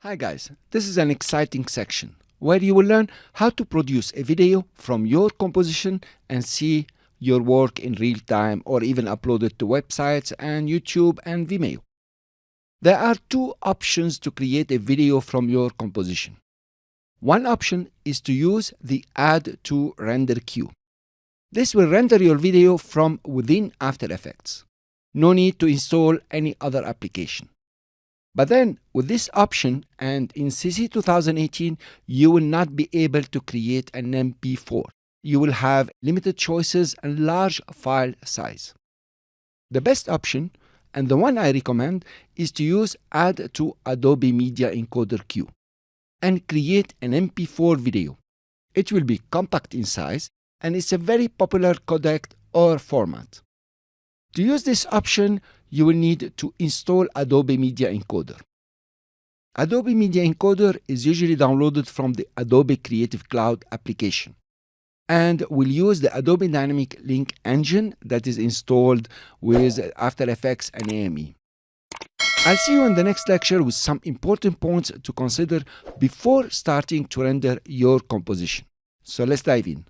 Hi guys, this is an exciting section where you will learn how to produce a video from your composition and see your work in real time or even upload it to websites and YouTube and Vimeo. There are two options to create a video from your composition. One option is to use the Add to Render queue. This will render your video from within After Effects. No need to install any other application. But then, with this option and in CC 2018, you will not be able to create an MP4. You will have limited choices and large file size. The best option, and the one I recommend, is to use Add to Adobe Media Encoder queue and create an MP4 video. It will be compact in size and it's a very popular codec or format. To use this option, you will need to install Adobe Media Encoder. Adobe Media Encoder is usually downloaded from the Adobe Creative Cloud application and will use the Adobe Dynamic Link engine that is installed with After Effects and AME. I'll see you in the next lecture with some important points to consider before starting to render your composition. So let's dive in.